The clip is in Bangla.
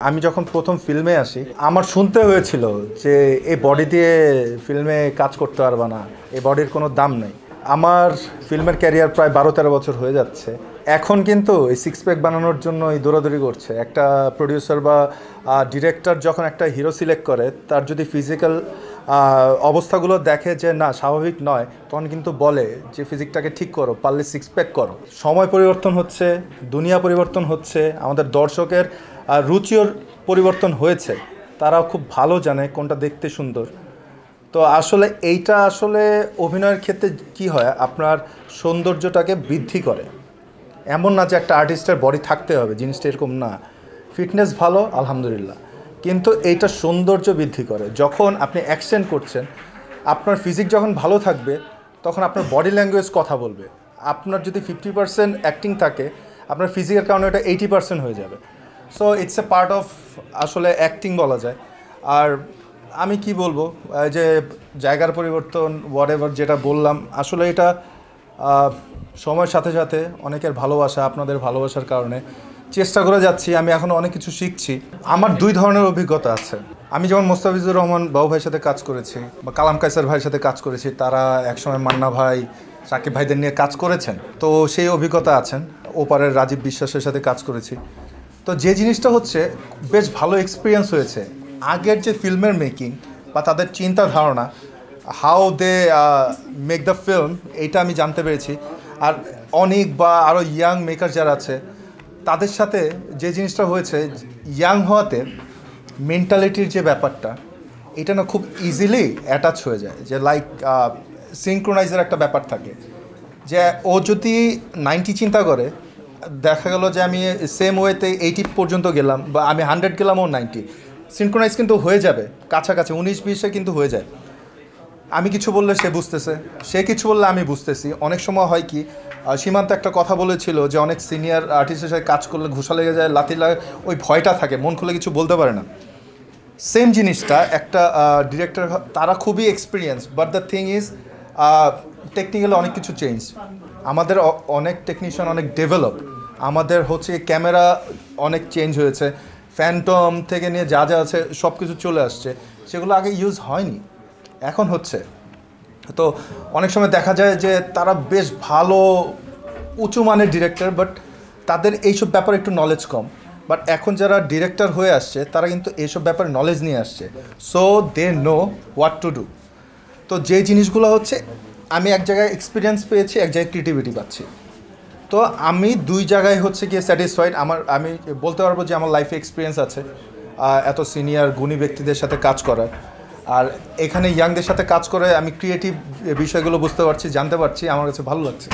আমি যখন প্রথম ফিল্মে আসি আমার শুনতে হয়েছিল যে এই বডি দিয়ে ফিল্মে কাজ করতে পারবে না, এই বডির কোনো দাম নেই। আমার ফিল্মের ক্যারিয়ার প্রায় 12-13 বছর হয়ে যাচ্ছে। এখন কিন্তু এই সিক্স প্যাক বানানোর জন্য এই দৌড়াদৌড়ি করছে। একটা প্রডিউসার বা ডিরেক্টর যখন একটা হিরো সিলেক্ট করে, তার যদি ফিজিক্যাল অবস্থাগুলো দেখে যে না স্বাভাবিক নয়, তখন কিন্তু বলে যে ফিজিকটাকে ঠিক করো, পারলে সিক্স প্যাক করো। সময় পরিবর্তন হচ্ছে, দুনিয়া পরিবর্তন হচ্ছে, আমাদের দর্শকের রুচির পরিবর্তন হয়েছে। তারাও খুব ভালো জানে কোনটা দেখতে সুন্দর। তো আসলে এইটা আসলে অভিনয়ের ক্ষেত্রে কি হয়, আপনার সৌন্দর্যটাকে বৃদ্ধি করে। এমন না যে একটা আর্টিস্টের বডি থাকতে হবে, জিনিসটা এরকম না। ফিটনেস ভালো আলহামদুলিল্লাহ, কিন্তু এইটা সৌন্দর্য বৃদ্ধি করে। যখন আপনি অ্যাকশন করছেন, আপনার ফিজিক যখন ভালো থাকবে, তখন আপনার বডি ল্যাঙ্গুয়েজ কথা বলবে। আপনার যদি 50% অ্যাক্টিং থাকে, আপনার ফিজিকের কারণে ওটা 80% হয়ে যাবে। So it's a part of আসলে অ্যাক্টিং বলা যায়। আর আমি কি বলবো, যে জায়গার পরিবর্তন হোয়াটএভার যেটা বললাম, আসলে এটা সময়ের সাথে সাথে অনেকের ভালোবাসা, আপনাদের ভালোবাসার কারণে চেষ্টা করে যাচ্ছি। আমি এখনও অনেক কিছু শিখছি। আমার দুই ধরনের অভিজ্ঞতা আছে। আমি যেমন মোস্তাফিজুর রহমান বাবু ভাইয়ের সাথে কাজ করেছি, বা কালাম কায়সার ভাইয়ের সাথে কাজ করেছি, তারা একসময় মান্না ভাই, সাকিব ভাইদের নিয়ে কাজ করেছেন, তো সেই অভিজ্ঞতা আছেন। ওপারের রাজীব বিশ্বাসের সাথে কাজ করেছি। তো যে জিনিসটা হচ্ছে, বেশ ভালো এক্সপিরিয়েন্স হয়েছে। আগের যে ফিল্মের মেকিং বা তাদের চিন্তা ধারণা, how they make the film, এইটা আমি জানতে পেরেছি। আর অনেক বা আরও ইয়াং মেকার যারা আছে, তাদের সাথে যে জিনিসটা হয়েছে, ইয়াং হওয়াতে মেন্টালিটির যে ব্যাপারটা, এটা না খুব ইজিলি অ্যাটাচ হয়ে যায়। যে লাইক সিনক্রোনাইজের একটা ব্যাপার থাকে, যে ও যদি 90 চিন্তা করে, দেখা গেল যে আমি সেম ওয়েতে 80 পর্যন্ত গেলাম, বা আমি 100 গেলাম, ও 90। সিনক্রোনাইজ কিন্তু হয়ে যাবে, কাছাকাছি 19-20-এ কিন্তু হয়ে যায়। আমি কিছু বললে সে বুঝতেছে, সে কিছু বললে আমি বুঝতেছি। অনেক সময় হয় কি, সীমান্ত একটা কথা বলেছিল যে অনেক সিনিয়র আর্টিস্টের সাথে কাজ করলে ঘুষা লেগে যায়, লাথি লাগে, ওই ভয়টা থাকে, মন খুলে কিছু বলতে পারে না। সেম জিনিসটা একটা ডিরেক্টর, তারা খুবই experience, but the thing is technically অনেক কিছু চেঞ্জ। আমাদের অনেক টেকনিশিয়ান অনেক ডেভেলপ, আমাদের হচ্ছে ক্যামেরা অনেক চেঞ্জ হয়েছে, ফ্যান্টম থেকে নিয়ে যা যা আছে সব কিছু চলে আসছে, সেগুলো আগে ইউজ হয়নি, এখন হচ্ছে। তো অনেক সময় দেখা যায় যে তারা বেশ ভালো উঁচু মানের ডিরেক্টর, বাট তাদের এইসব ব্যাপারে একটু নলেজ কম। বাট এখন যারা ডিরেক্টর হয়ে আসছে, তারা কিন্তু এইসব ব্যাপারে নলেজ নিয়ে আসছে, so they know what to do. তো যে জিনিসগুলো হচ্ছে, আমি এক জায়গায় এক্সপিরিয়েন্স পেয়েছি, এক জায়গায় ক্রিয়েটিভিটি পাচ্ছি। তো আমি দুই জায়গায় হচ্ছে গিয়ে স্যাটিসফাইড। আমি বলতে পারবো যে আমার লাইফে এক্সপিরিয়েন্স আছে এত সিনিয়র গুণী ব্যক্তিদের সাথে কাজ করার। আর এখানে ইয়াংদের সাথে কাজ করে আমি ক্রিয়েটিভ বিষয়গুলো বুঝতে পারছি, জানতে পারছি, আমার কাছে ভালো লাগছে।